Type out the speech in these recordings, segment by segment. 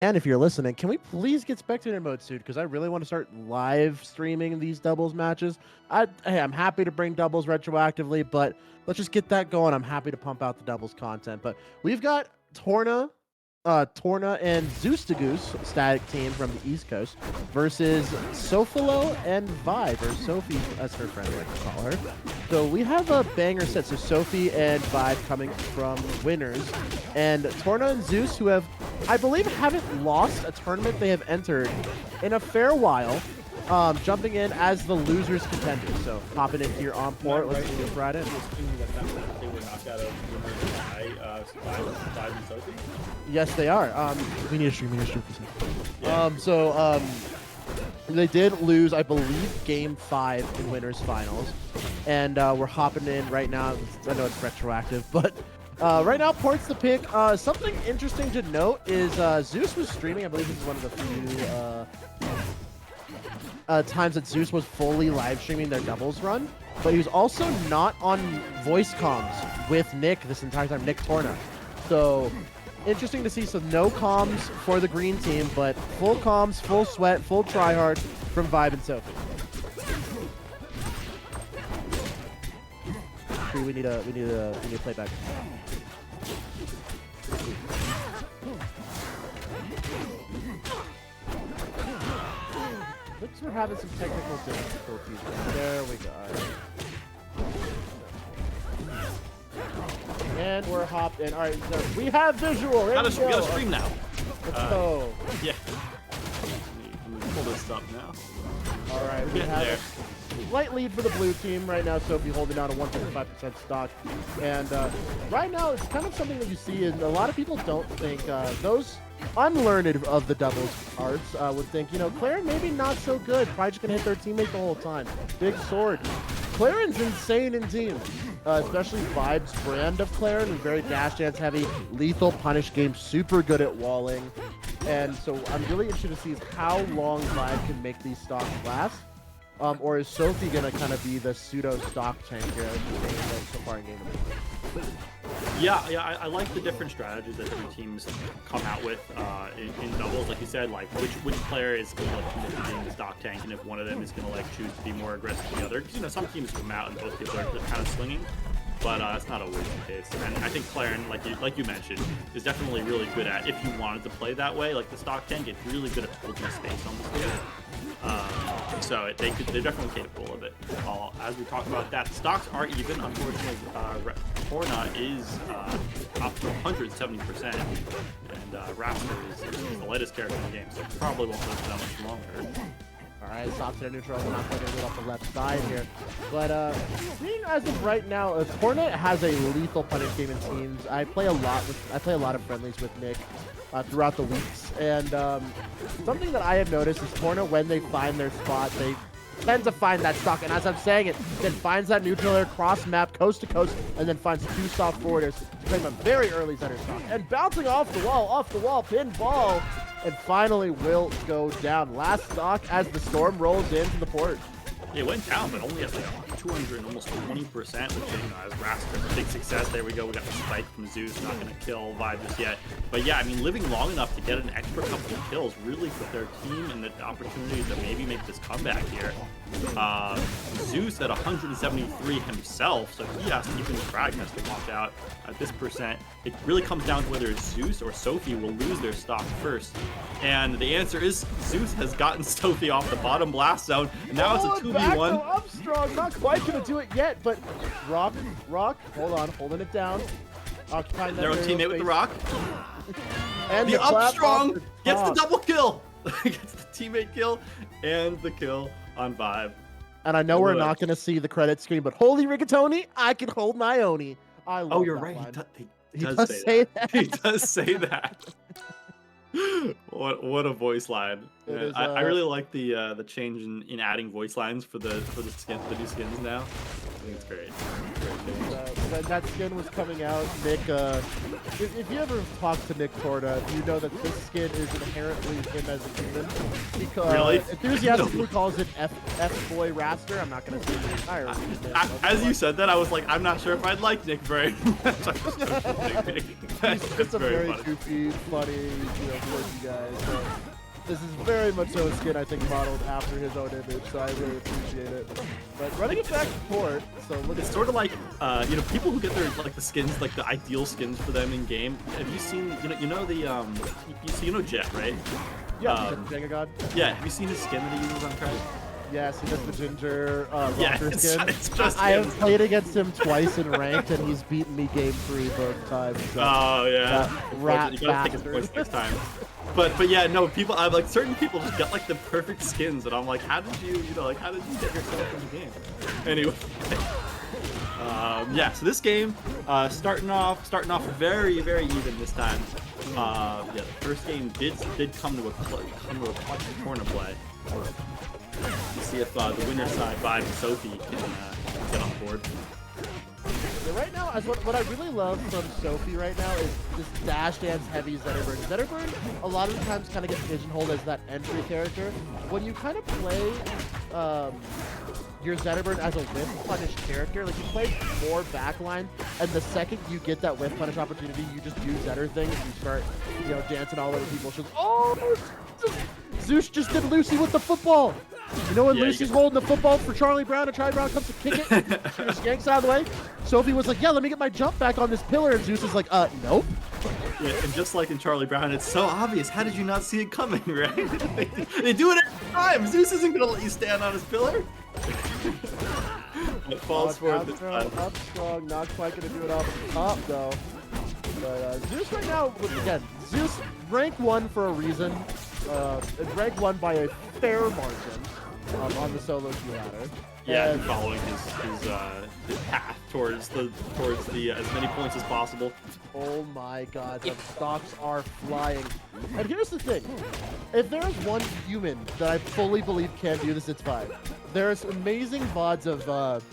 And if you're listening, can we please get spectator mode soon? Because I really want to start live streaming these doubles matches. Hey, I'm happy to bring doubles retroactively, but let's just get that going. I'm happy to pump out the doubles content. But we've got Torna and ZeusDahGoose static team from the East Coast versus Sophilo and Vibe, or Sophie as her friend like to call her. So we have a banger set. So Sophie and Vibe coming from winners, and Torna and Zeus, who have, I believe, haven't lost a tournament they have entered in a fair while, jumping in as the losers contender. So hopping in here on port. Let's see if Friday. They were knocked out of Vibe and Sophie. Yes, they are. We need a stream. Yeah. They did lose, I believe, Game 5 in winners finals, and we're hopping in right now. I know it's retroactive, but right now port's the pick. Something interesting to note is Zeus was streaming. I believe this is one of the few times that Zeus was fully live streaming their doubles run, but he was also not on voice comms with Nick this entire time, Nick Torna. So interesting to see. So no comms for the green team, but full comms, full sweat, full tryhard from Vibe and Sophie. We need a playback. Looks we're having some technical difficulties. There we go. And we're hopped in. All right, so we have visual. We gotta stream now. Let's go. Yeah. Let me pull this up now. All right, we have a slight lead for the blue team right now. Sophie holding down a 1.5% stock, and right now it's kind of something that you see, and a lot of people don't think those unlearned of the doubles arts would think, you know, Claren maybe not so good, probably just gonna hit their teammate the whole time. Big sword. Claren's insane in teams, especially Vibe's brand of Claren, very dash dance heavy, lethal punish game, super good at walling. And so I'm really interested to see is how long Vibe can make these stocks last. Or is Sophie gonna kind of be the pseudo stock tank here so far in game? Yeah, I like the different strategies that different teams come out with in doubles. Like you said, like which player is going to commit to being the stock tank, and if one of them is going to like choose to be more aggressive than the other. Because, you know, some teams come out and both people are kind of swinging, but that's not always the case. And I think Claren, like you mentioned, is definitely really good at, if you wanted to play that way, like the stock tank, it's really good at holding space on the stage. So they're definitely capable of it. As we talk about that, the stocks are even. Unfortunately, Torna is up to 170%, and Raptor is the latest character in the game, so probably won't live that much longer. All right, stops there neutral, not quite gonna get off the left side here. But seeing as of right now, Torna has a lethal punish game in teams. I play a lot of friendlies with Nick throughout the weeks, and something that I have noticed is Torna, when they find their spot, they tend to find that stock, and as I'm saying it, then finds that neutral air, cross map, coast to coast, and then finds two soft forwarders to claim a very early center stock. And bouncing off the wall, pin ball, and finally will go down. Last stock as the storm rolls into the port. It went down, but only at like 200 and almost 20%, which, you know, as Raptor, big success. There we go. We got the spike from Zeus, not going to kill Vibe just yet. But yeah, I mean, living long enough to get an extra couple of kills really put their team in the opportunity to maybe make this comeback here. Zeus at 173 himself, so he has to, even the frag has to watch out at this percent. It really comes down to whether Zeus or Sophie will lose their stock first. And the answer is Zeus has gotten Sophie off the bottom blast zone, and now it's a 2v1. Armstrong, not quite gonna do it yet, but Rock, hold on, holding it down. Occupying that their own teammate with the Rock. And the Armstrong gets the double kill. Gets the teammate kill and the kill on Vibe. And I know we're not gonna see the credit screen, but holy rigatoni, I can hold my Oni. I love you're that right. line. He does say that. He does say that. What a voice line! I really like the change in adding voice lines for the new skins now. I think it's great. when that skin was coming out, Nick, if you ever talk to Nick Torna, you know that this skin is inherently him as a human. Because Really? enthusiastically calls it F-boy raster. I'm not going to say the entire reason. As you said that, I was like, I'm not sure if I'd like Nick very much. He's just a very goofy, funny, quirky guy. So this is very much so a skin, I think, modeled after his own image, so I really appreciate it. But running it back to port, so look at it's sort of like, people who get their, like, the skins, like, the ideal skins for them in game. Have you seen, Jet, right? Yeah, Jenga God. Yeah, have you seen his skin that he uses on credit? Yes, he does the ginger yeah, rocker skin. It's just I have played against him twice in ranked, and he's beaten me game 3 both times. So oh yeah, rat you gotta take his points next time. But yeah, no, people, I'm like, certain people just get like the perfect skins, and I'm like, how did you how did you get yourself in the game? Anyway, yeah, so this game, starting off very even this time. Yeah, the first game did come to a clutch Torna play. Let's see if the winner's side, Vibe and Sophie, can get on board. So right now, what I really love from Sophie right now is this dash dance heavy Zetterburn. Zetterburn, a lot of the times, kind of gets pigeonholed as that entry character. When you kind of play your Zetterburn as a whiff punish character, like you play more backline, and the second you get that whiff punish opportunity, you just do Zetter things. You start, dancing all over people. She's, oh, Zeus just did Lucy with the football. You know when Lucy's holding the football for Charlie Brown and Charlie Brown comes to kick it? She just yanks out of the way. Sophie was like, yeah, let me get my jump back on this pillar. And Zeus is like, nope. Yeah, and just like in Charlie Brown, it's so obvious. How did you not see it coming, right? they do it every time. Zeus isn't going to let you stand on his pillar. It falls forward this time. Up strong, not quite going to do it off the top, though. But Zeus right now, again, Zeus rank 1 for a reason. Rank 1 by a fair margin on the solo queue ladder. Yeah, and following his path towards the as many points as possible. Oh my God, the stocks are flying. And here's the thing: if there is one human that I fully believe can do this, it's Vibe. There's amazing VODs of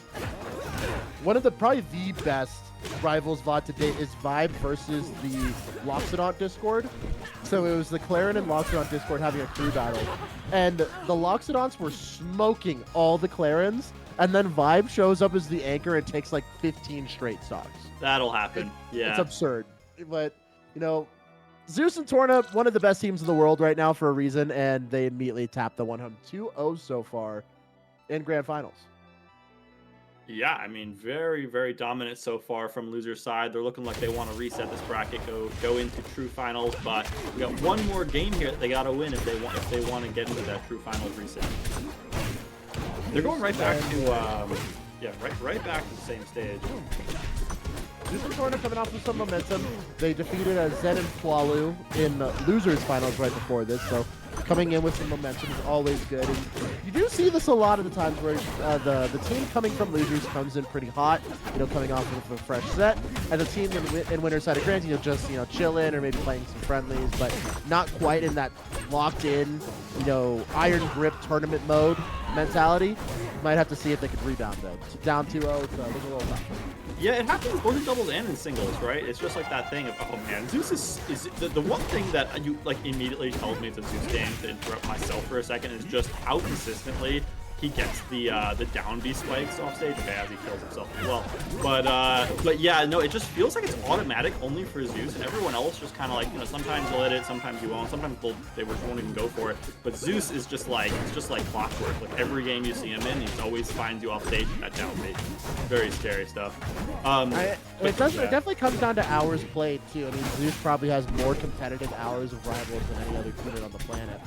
one of the probably the best Rivals VOD to date is Vibe versus the Loxodont Discord. So it was the Clarin and Loxodont Discord having a crew battle. And the Loxodonts were smoking all the Clarins. And then Vibe shows up as the anchor and takes like 15 straight stocks. That'll happen. Yeah. It's absurd. But, Zeus and Torna, one of the best teams in the world right now for a reason. And they immediately tapped the 1 home 2-0 so far in Grand Finals. Yeah, I mean, very, very dominant so far from loser's side. They're looking like they want to reset this bracket, go into true finals, but we got one more game here that they got to win if they want to get into that true finals reset. They're going right back to right back to the same stage. Zeus and Torna coming off with some momentum. They defeated Zen and Flalu in losers finals right before this, so coming in with some momentum is always good. And you do see this a lot of the times where the team coming from losers comes in pretty hot, coming off with a fresh set, and the team in winner's side of Grand, just chill in or maybe playing some friendlies, but not quite in that locked in, iron grip tournament mode mentality. Might have to see if they can rebound though. Down 2-0, it's looking a little tough. Yeah, it happens both in doubles and in singles, right? It's just like that thing of, oh man, Zeus is the one thing that you immediately tells me it's a Zeus game, to interrupt myself for a second, is just how consistently he gets the down B spikes off stage. Okay, as he kills himself as well. But yeah, no, it just feels like it's automatic only for Zeus, and everyone else just kind of like, sometimes you'll hit it, sometimes you won't, sometimes they won't even go for it. But Zeus is just like, it's just like clockwork. Like every game you see him in, he always finds you off stage with that down B. Very scary stuff. It definitely comes down to hours played too. I mean, Zeus probably has more competitive hours of Rivals than any other unit on the planet.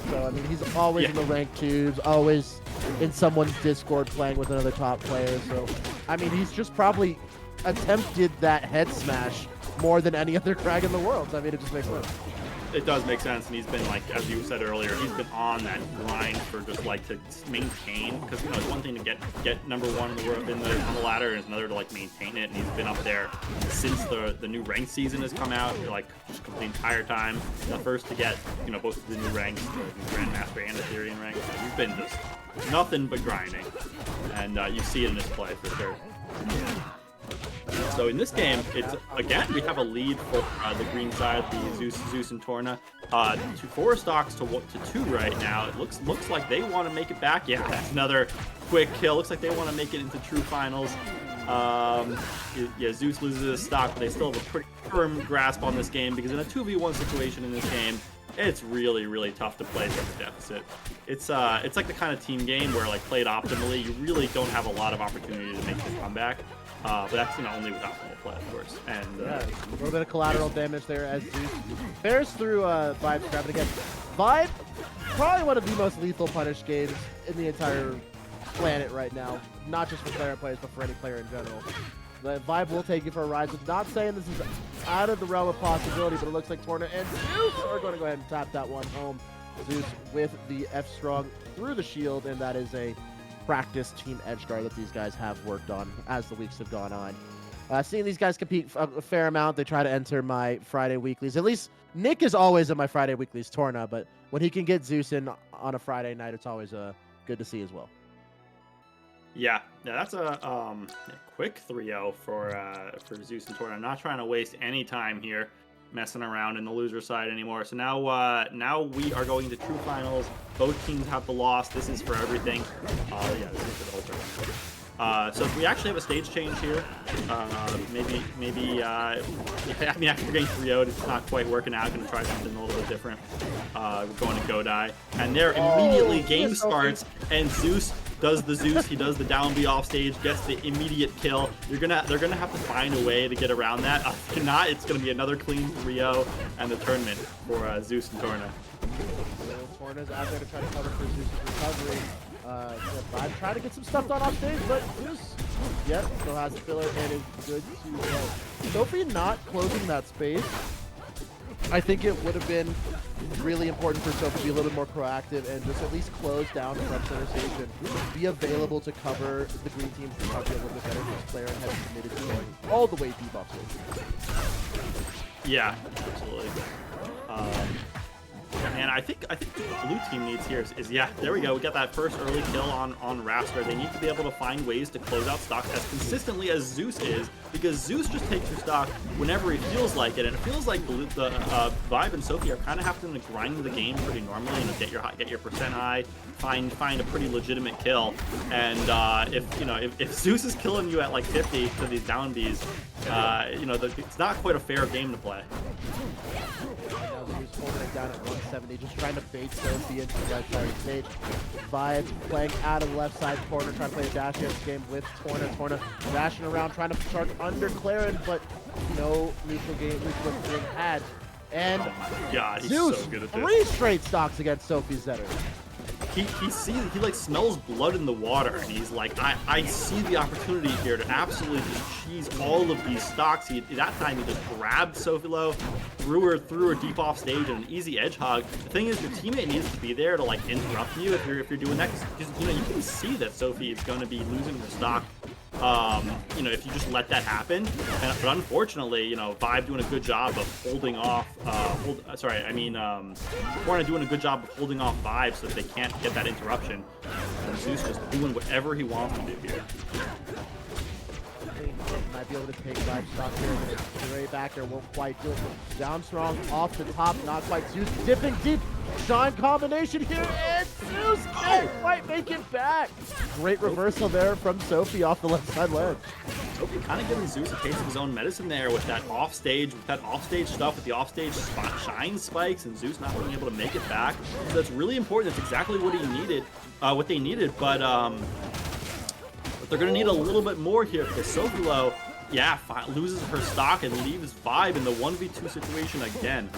So, I mean, he's always in the ranked tubes, always in someone's Discord playing with another top player. So, I mean, he's just probably attempted that head smash more than any other Crag in the world. So, I mean, it just makes sense. It does make sense, and he's been, like, as you said earlier, he's been on that grind for just, like, to maintain, because, it's one thing to get number one on the ladder, and it's another to, like, maintain it, and he's been up there since the new ranked season has come out, like, just the entire time. The first to get, both the new ranks, the Grandmaster and Ethereum ranks. So he's been just nothing but grinding, and you see it in his play for sure. So in this game, it's again we have a lead for the green side, the Zeus and Torna. 4 stocks to 2 right now. It looks like they want to make it back. Yeah, that's another quick kill. Looks like they want to make it into true finals. Yeah, Zeus loses his stock, but they still have a pretty firm grasp on this game because in a 2v1 situation in this game, it's really tough to play such a deficit. It's like the kind of team game where, like, played optimally, you really don't have a lot of opportunity to make the comeback. But that's, you know, only with optimal play, of course. And yeah, a little bit of collateral damage there as Zeus bears through Vibe's grab. And again, Vibe, probably one of the most lethal punish games in the entire planet right now. Not just for player players, but for any player in general. The Vibe will take you for a ride. So not saying this is out of the realm of possibility, but it looks like Torna and Zeus are going to go ahead and tap that one home. Zeus with the F strong through the shield, and that is a practice team edge guard that these guys have worked on as the weeks have gone on. Seeing these guys compete a fair amount, they try to enter my Friday weeklies. At least Nick is always in my Friday weeklies, Torna, but when he can get Zeus in on a Friday night, it's always good to see as well. Yeah, that's a quick 3-0 for Zeus and Torna. I'm not trying to waste any time here messing around in the loser side anymore. So now we are going to true finals. Both teams have the loss. This is for everything. Yeah, this is for the ultimate. So we actually have a stage change here. Maybe I mean, after getting 3-0'd, it's not quite working out. Going to try something a little bit different. We're going to Godai, and there immediately game starts, and Zeus does the Zeus. He does the down B off stage, gets the immediate kill. They're gonna have to find a way to get around that. If not, it's gonna be another clean 3-0 and the tournament for Zeus and Torna. Torna's out there to try to cover for Zeus' recovery. Vibe trying to get some stuff done off stage, but Zeus, yep, still has the filler and is good to go. Sophie not closing that space. I think it would have been really important for Sophie to be a little bit more proactive and just at least close down front center stage and be available to cover the green team's recovery a little bit better because Claire has committed to going all the way deep off stage. Yeah, absolutely. And I think what the blue team needs here is yeah, there we go. We got that first early kill on Raster. They need to be able to find ways to close out stock as consistently as Zeus is, because Zeus just takes your stock whenever he feels like it, and it feels like the Vibe and Sophie are kind of having to grind the game pretty normally, get your percent high, find a pretty legitimate kill, and if Zeus is killing you at like 50 to these down Bs, it's not quite a fair game to play. Holding it down at 170, just trying to bait Sophie into the right side of the stage. Vibe playing out of the left side corner, trying to play a dash against game with Torna. Torna dashing around, trying to charge under Claren, but no neutral being had. And oh my God, he's Zeus, so good at this. 3 straight stocks against Sophie Zetter. He like smells blood in the water, and he's like, I see the opportunity here to absolutely just cheese all of these stocks. That time he just grabbed Sophilo, threw her deep off stage in an easy edge hog. The thing is, your teammate needs to be there to like interrupt you if you're doing that, because you can see that Sophie is going to be losing her stock. If you just let that happen. But unfortunately, Vibe doing a good job of holding off. Torna doing a good job of holding off Vibe so that they can't get that interruption. And Zeus just doing whatever he wants to do here. Might be able to take Vibe stock here. Straight back there, won't quite do it. Down strong, off the top, not quite. Zeus dipping deep. Shine combination here, and Zeus can't quite make it back. Great reversal there from Sophie off the left side ledge. Sophie kind of giving Zeus a taste of his own medicine there with that offstage stuff, with the offstage shine spikes, and Zeus not being able to make it back. So that's really important. That's exactly what he needed, what they needed. But they're gonna need a little bit more here because Sophilo, loses her stock and leaves Vibe in the 1v2 situation again.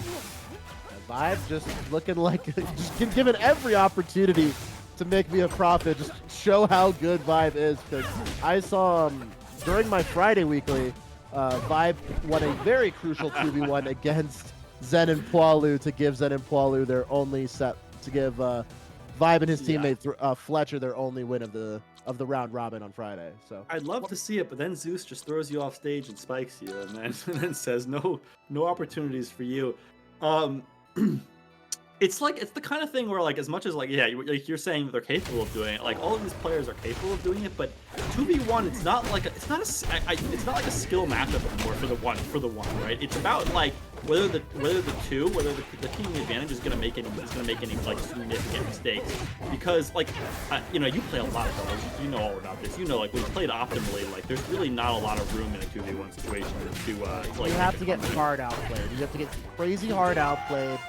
Vibe just looking like just given every opportunity to make me a profit, just show how good Vibe is, because I saw during my Friday weekly, Vibe won a very crucial 2v1 against Zen and Poilu to give Zen and Poilu their only set, to give Vibe and his teammate Fletcher their only win of the round robin on Friday. So I'd love to see it, but then Zeus just throws you off stage and spikes you, and then says no opportunities for you. It's like it's the kind of thing where like as much as like yeah like you're saying that they're capable of doing it, like all of these players are capable of doing it, but 2v1 it's not like it's not like a skill matchup anymore for the one, right? It's about like whether the team advantage is gonna make any like significant mistakes, because like you know, you play a lot of doubles, you know all about this, you know, like when you played optimally, like there's really not a lot of room in a 2v1 situation to like you have to get hard outplayed. You have to get crazy hard outplayed,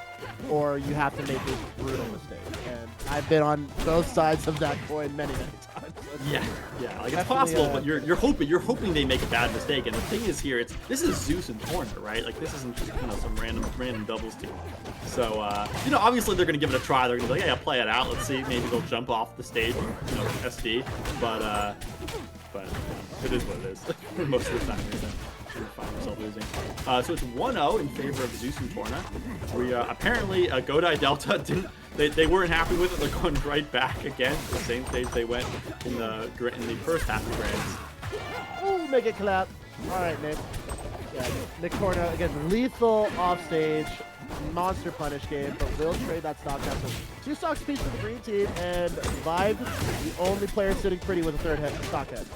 or you have to make a brutal mistake. And I've been on both sides of that coin many times. Yeah, like it's possible, but you're hoping they make a bad mistake. And the thing is here, this is Zeus and Torna, right? Like this isn't just some random doubles team. So you know, obviously they're gonna give it a try. They're gonna be like, hey, I'll play it out. Let's see, maybe they'll jump off the stage, you know, SD. But it is what it is for most of the time. Find himself losing. So it's 1-0 in favor of Zeus and Torna. We apparently Godai Delta didn't. They weren't happy with it. They're going right back again to the same stage they went in the first half of Grands. Oh, make it clap. All right, Nick. Yeah, Nick Torna again, lethal offstage, monster punish game, but will trade that stock down. So 2 stocks apiece for the green team, and Vibe, the only player sitting pretty with a third stock head.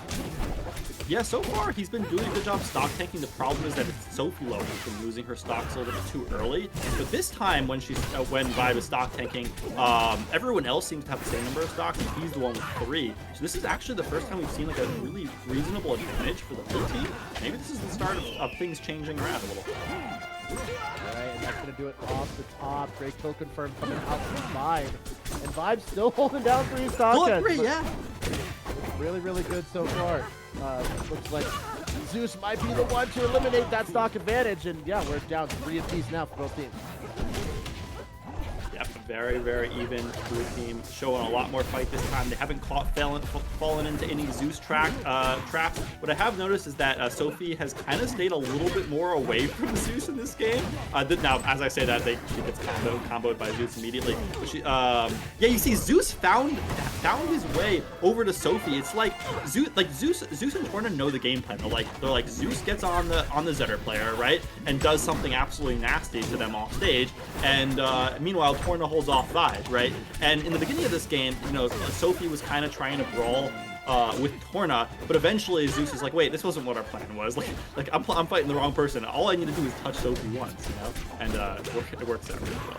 Yeah, so far he's been doing a good job stock tanking. The problem is that it's Sophilo who's been losing her stocks a little bit too early. But this time, when Vibe is stock tanking, everyone else seems to have the same number of stocks, and he's the one with 3. So this is actually the first time we've seen like a really reasonable advantage for the blue team. Maybe this is the start of things changing around a little. Alright, and that's going to do it off the top. Great kill confirmed coming out from Vibe. And Vibe's still holding down 3 stock heads. Yeah. Really, really good so far. Looks like Zeus might be the one to eliminate that stock advantage, and yeah, we're down 3 apiece now for both teams. Yep, very, very even blue team, showing a lot more fight this time. They haven't fallen into any Zeus traps. What I have noticed is that Sophie has kind of stayed a little bit more away from Zeus in this game. Now, as I say that, she gets comboed by Zeus immediately. But she, yeah, you see, Zeus found his way over to Sophie. It's like Zeus and Torna know the game plan. They're like Zeus gets on the Zetter player, right, and does something absolutely nasty to them off stage, and meanwhile Torna holds off Vibe, right? And in the beginning of this game, you know, Sophie was kind of trying to brawl with Torna, but eventually Zeus is like, wait, this wasn't what our plan was. Like I'm fighting the wrong person. All I need to do is touch Sophie once, you know, and it works out really well.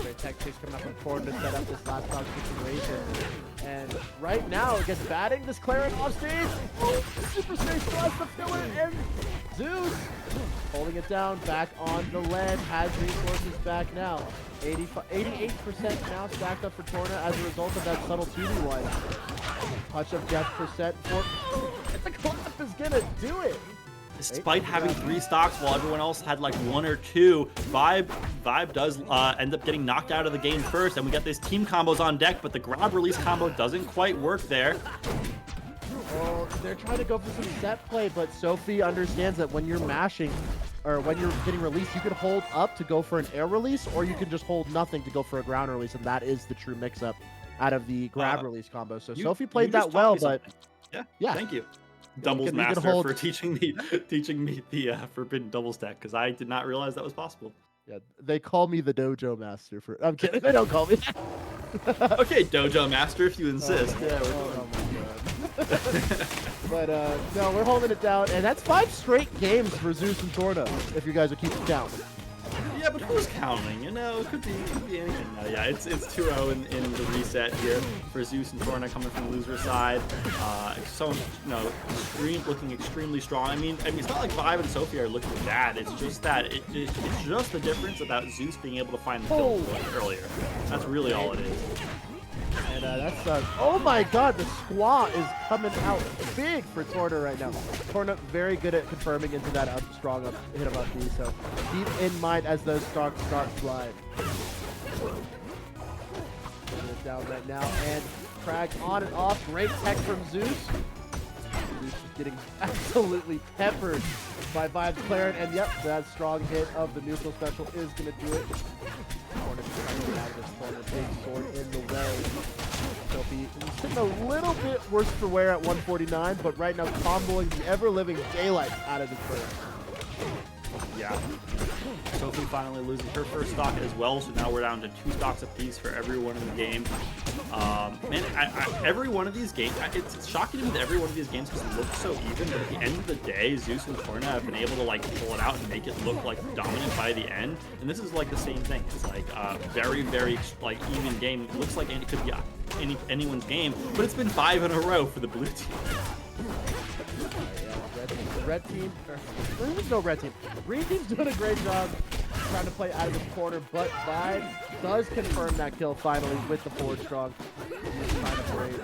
Great tech chase coming up on Torna to set up this last stock situation. And right now, it gets batting this Claret off stage. Oh, Super Stage plus the filler, and Zeus holding it down, back on the lead, has resources back now. 88% now stacked up for Torna as a result of that subtle 2v1. Touch of death percent for the clap is gonna do it. Despite having 3 stocks while everyone else had like 1 or 2, Vibe does end up getting knocked out of the game first, and we got these team combos on deck, but the grab release combo doesn't quite work there. Well, they're trying to go for some set play, but Sophie understands that when you're mashing, or when you're getting released, you can hold up to go for an air release, or you can just hold nothing to go for a ground release, and that is the true mix-up out of the grab release combo. So Sophie played that well, but yeah, thank you, Doubles Master, for teaching me the forbidden double stack, because I did not realize that was possible. Yeah, they call me the Dojo Master for. I'm kidding. They don't call me that. Okay, Dojo Master, if you insist. Yeah, we're oh my god. But no, we're holding it down, and that's 5 straight games for Zeus and Torna, if you guys are keeping count. Yeah, but who's counting? You know, it could be anything. No, yeah, it's 2-0 in the reset here for Zeus and Torna coming from the loser side. So, you know, looking extremely strong. I mean, it's not like Vibe and Sophie are looking bad. It's just that it's just the difference about Zeus being able to find the kill earlier. That's really all it is. And that's oh my god, the squaw is coming out big for Torna right now. Torna very good at confirming into that strong hit of up B, so keep in mind as those stocks start flying. Down right now, and Crag on and off, great tech from Zeus. Zeus is getting absolutely peppered by Vibe's Claret, and yep, that strong hit of the neutral special is gonna do it. Torna just trying to get out of this corner, big sword in the way. Sophie sitting a little bit worse for wear at 149, but right now comboing the ever-living daylight out of this bird. Yeah. Sophie finally losing her first stock as well, so now we're down to 2 stocks apiece for everyone in the game. Man, every one of these games, it's shocking to me that every one of these games has looked so even, but at the end of the day, Zeus and Torna have been able to like pull it out and make it look like dominant by the end. And this is like the same thing. It's like very, very like even game. It looks like it could be anyone's game, but it's been 5 in a row for the blue team. The red team, there's no red team. Green team's doing a great job trying to play out of this corner, but Vibe does confirm that kill finally with the forward strong. He's trying to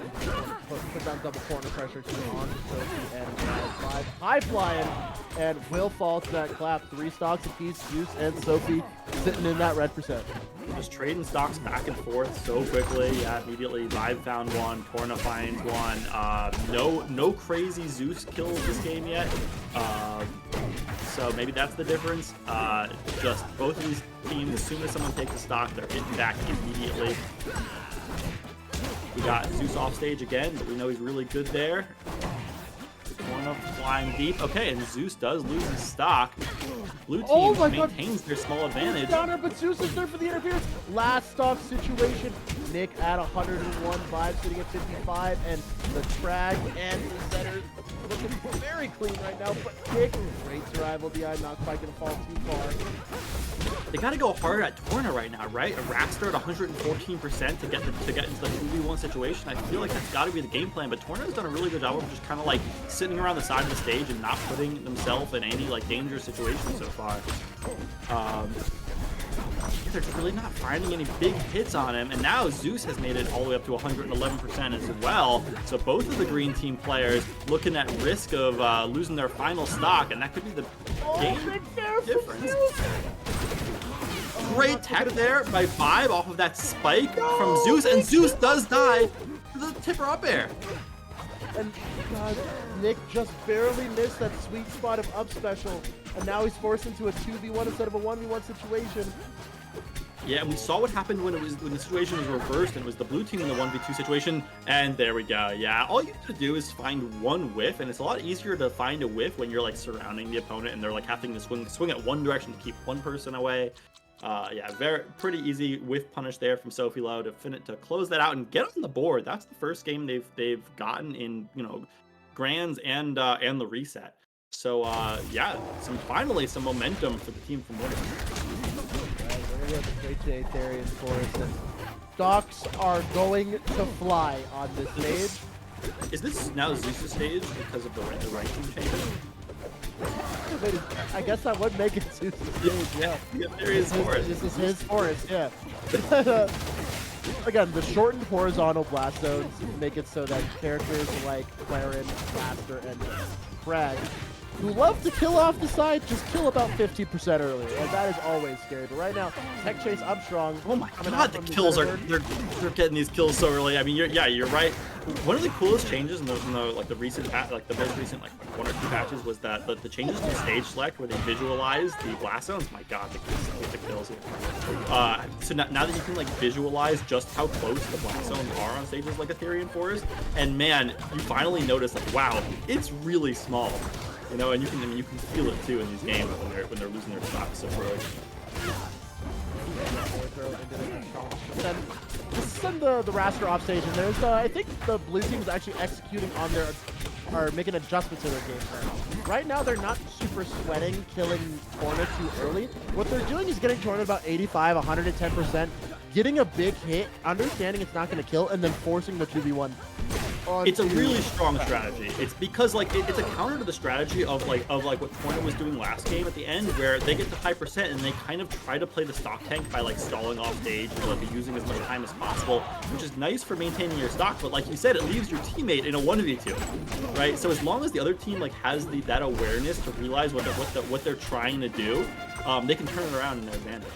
put down double corner pressure to on Sophie and Vibe high flying and will fall to that clap. 3 stocks apiece, Zeus and Sophie sitting in that red percent. Just trading stocks back and forth so quickly. Yeah, immediately Vibe found one, Torna finds one. No crazy Zeus kills this game yet. So maybe that's the difference. Just both of these teams, as soon as someone takes a stock, they're hitting back immediately. We got Zeus off stage again, but we know he's really good there. Torna flying deep. Okay, and Zeus does lose his stock. Blue team maintains their small advantage. Counter, but Zeus is there for the interference. Last stock situation. Nick at 101, Vibe sitting at 55, and the Trag and the Setter looking very clean right now. But Nick, great survival DI, not quite going to fall too far. They got to go hard at Torna right now, right? A Rackster at 114% to get into the 2v1 situation. I feel like that's got to be the game plan, but Torna has done a really good job of just kind of like sitting around the side of the stage and not putting themselves in any like dangerous situations so far. They're really not finding any big hits on him, and now Zeus has made it all the way up to 111% as well. So both of the green team players looking at risk of losing their final stock, and that could be the game difference. Great tech there by Vibe off of that spike from Zeus, and Zeus does die to the tipper up air. And God, Nick just barely missed that sweet spot of up special, and now he's forced into a 2v1 instead of a 1v1 situation. Yeah, and we saw what happened when the situation was reversed and it was the blue team in the 1v2 situation, and there we go. Yeah, all you have to do is find one whiff, and it's a lot easier to find a whiff when you're like surrounding the opponent and they're like having to swing at one direction to keep one person away. Yeah, pretty easy whiff punish there from Sophilo to close that out and get on the board. That's the first game they've gotten in, you know, Grands and the reset. So yeah, finally some momentum for the team from winning. We're gonna get straight to Aetherian Forest, and stocks are going to fly on this stage. Is this now Zeus' stage because of the ranking changes? I guess that would make it Zeus' stage, yeah. Aetherian Forest. This is his forest, yeah. Again, the shortened horizontal blast zones make it so that characters like Clarin, Blaster, and Frag, who love to kill off the side, just kill about 50% earlier, and that is always scary. But right now, Tech Chase up strong. Oh my god, the kills they're getting these kills so early. I mean, you're right. One of the coolest changes in the recent the most recent 1 or 2 patches was that the changes in stage select where they visualize the blast zones. My god, the kills here. So now that you can like visualize just how close the blast zones are on stages like Aetherian Forest, and man, you finally notice like, wow, it's really small. You know, and you can feel it too in these games when they're losing their stocks so early. Then send the Raster off stage, and there's I think the blue team is actually executing on their are making adjustments to their game plan. Right now they're not super sweating killing Torna too early. What they're doing is getting Torna about 85, 110%, getting a big hit, understanding it's not going to kill, and then forcing the 2v1. It's a really strong strategy. It's because like it's a counter to the strategy of like what Torna was doing last game at the end, where they get to high percent and they kind of try to play the stock tank by like stalling off stage or like using as much time as possible, which is nice for maintaining your stock. But like you said, it leaves your teammate in a 1v2, right? So as long as the other team like has that awareness to realize what they're trying to do, they can turn it around in their advantage.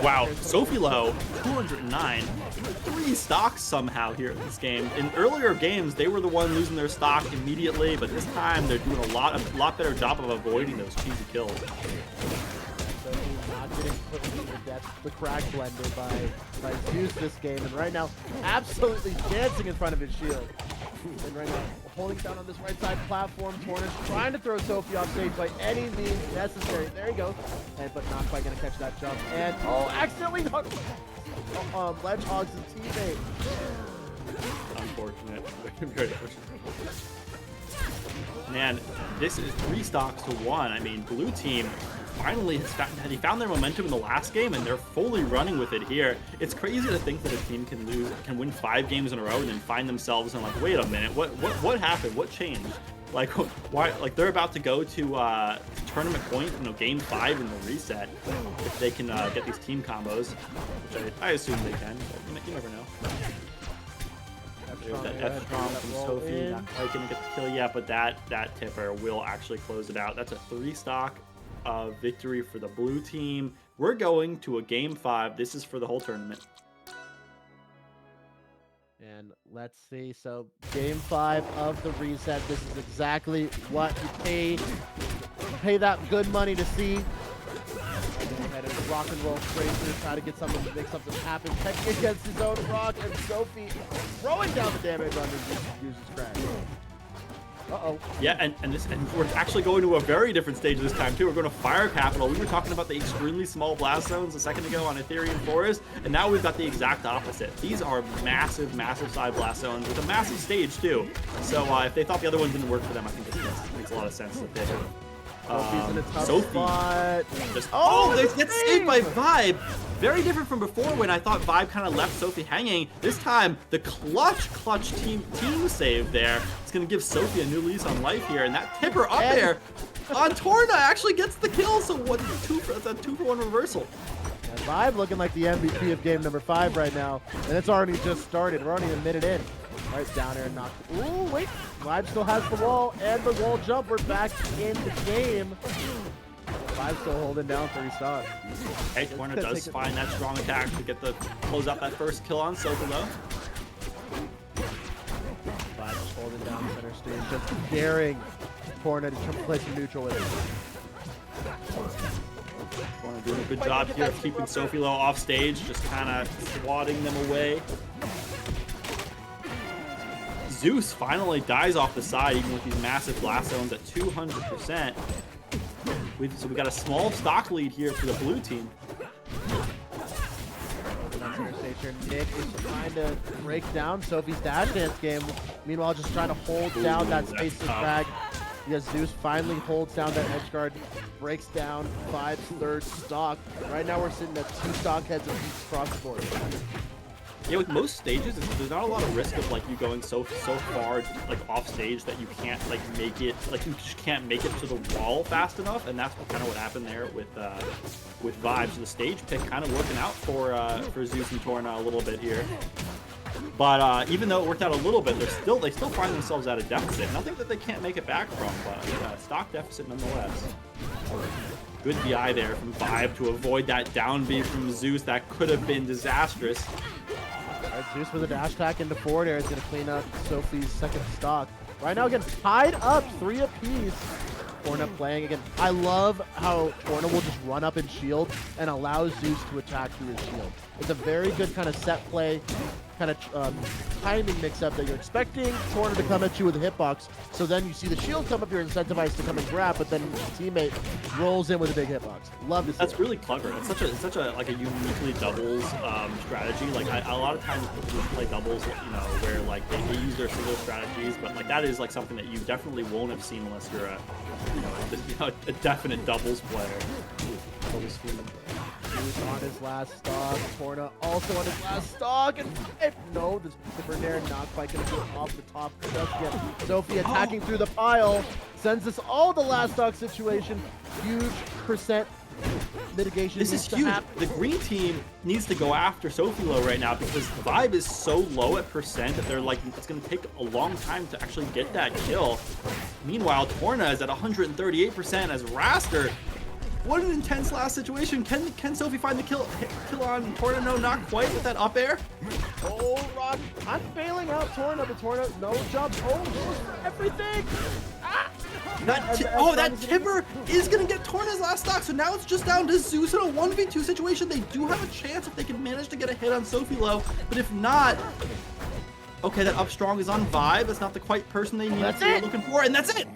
Wow, Sophilo, 209, 3 stocks somehow here in this game. In earlier games, they were the one losing their stock immediately, but this time they're doing a lot better job of avoiding those cheesy kills. So he's not getting put into the death, the crack blender by Zeus this game, and right now absolutely dancing in front of his shield. And right now, holding down on this right side platform. Torna's trying to throw Sophie off stage by any means necessary. There he goes. But not quite going to catch that jump. And, accidentally ledge hogs his teammate. Unfortunate. Very unfortunate. Man, this is 3 stocks to 1. I mean, blue team finally found their momentum in the last game, and they're fully running with it here. It's crazy to think that a team can win 5 games in a row and then find themselves and like, wait a minute, what happened? What changed? Like, why? Like, they're about to go to tournament point, game 5 in the reset if they can get these team combos, which I assume they can. But you never know. There's that F bomb from Sophie, not quite gonna get the kill yet, but that tipper will actually close it out. That's a 3 stock victory for the blue team. We're going to a game 5. This is for the whole tournament. And let's see. So game 5 of the reset. This is exactly what you pay that good money to see. Go ahead and rock and roll straight through, try to get something to make something happen. Teching against his own rock, and Sophie throwing down the damage on his crash. Uh-oh. Yeah, and we're actually going to a very different stage this time, too. We're going to Fire Capital. We were talking about the extremely small blast zones a second ago on Ethereum Forest, and now we've got the exact opposite. These are massive, massive side blast zones with a massive stage, too. So if they thought the other one didn't work for them, I think it makes a lot of sense that they have. Sophie just they get saved by Vibe. Very different from before when I thought Vibe kind of left Sophie hanging. This time the clutch team save there. It's gonna give Sophie a new lease on life here, and that tipper up there on Torna actually gets the kill. So that's a 2-for-1 reversal. And Vibe looking like the MVP of game number 5 right now, and it's already just started. We're already a minute in. Right down there and knock. Ooh, wait. Vibe still has the wall and the wall jump. We're back in the game. Vibe still holding down 3 stocks. Hey, Torna does find that strong attack to close out that first kill on Sophilo. Vibe just holding down center stage, just daring Torna to play some neutral with it. Torna doing a good job here of keeping Sophilo off stage, just kind of swatting them away. Zeus finally dies off the side, even with these massive blast zones at 200%. So we got a small stock lead here for the blue team. Nick is trying to break down Sophie's dash dance game. Meanwhile, just trying to hold down that space to drag. Because Zeus finally holds down that edge guard, breaks down Vibe's 3rd stock. Right now, we're sitting at 2 stock heads apiece across the board. Yeah, with most stages, there's not a lot of risk of like you going so far like off stage that you can't like make it, like you just can't make it to the wall fast enough, and that's kind of what happened there with Vibes. So the stage pick kind of working out for Zeus and Torna a little bit here. But even though it worked out a little bit, they still find themselves at a deficit. Nothing that they can't make it back from, but stock deficit nonetheless. Good BI there from Vibe to avoid that down B from Zeus. That could have been disastrous. Right, Zeus with a dash attack into forward air is going to clean up Sophie's 2nd stock. Right now, again, tied up 3 apiece. Torna playing again. I love how Torna will just run up and shield and allow Zeus to attack through his shield. It's a very good kind of set play, kind of timing mix-up that you're expecting Torna to come at you with a hitbox. So then you see the shield come up, you're incentivized to come and grab, but then your teammate rolls in with a big hitbox. Love to see That's really clever. It's such a like a uniquely doubles strategy. Like a lot of times people play doubles, where like they use their single strategies, but like that is like something that you definitely won't have seen unless you're a definite doubles player. Zeus on his last stock. Torna also on his last stock. And no, this Super Nair not quite going to get off the top just yet. Sophie attacking through the pile. Sends us all the last stock situation. Huge percent mitigation. This is huge. The green team needs to go after Sophilo right now because Vibe is so low at percent that they're like, it's going to take a long time to actually get that kill. Meanwhile, Torna is at 138% as Raster. What an intense last situation. Can Sophie find the kill on Torna? No, not quite with that up air. Oh, Rod, I'm bailing out Torna, but Torna, no jump. Oh, everything. Ah! That tipper is going to get Torna's last stock. So now it's just down to Zeus in a 1v2 situation. They do have a chance if they can manage to get a hit on Sophilo. But if not, Okay, that up strong is on Vibe. That's not the quite person they That's were it. looking for, and that's it.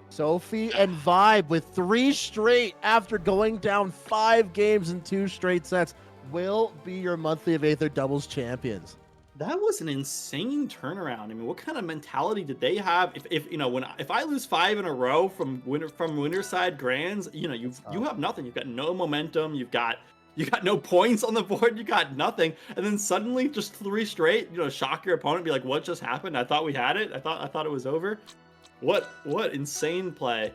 Sophie and Vibe with 3 straight after going down 5 games in 2 straight sets will be your monthly of Aether doubles champions. That was an insane turnaround. I mean, what kind of mentality did they have? If you know, if I lose 5 in a row from winner side grands, you know, you have nothing. You've got no momentum. You got no points on the board. You got nothing. And then suddenly, just 3 straight, you know, shock your opponent. Be like, what just happened? I thought we had it. I thought it was over. What insane play.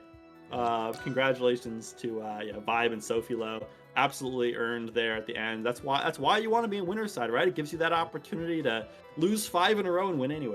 Congratulations to Vibe and Sophilo. Absolutely earned there at the end. That's why you want to be in winner's side, right? It gives you that opportunity to lose 5 in a row and win anyway.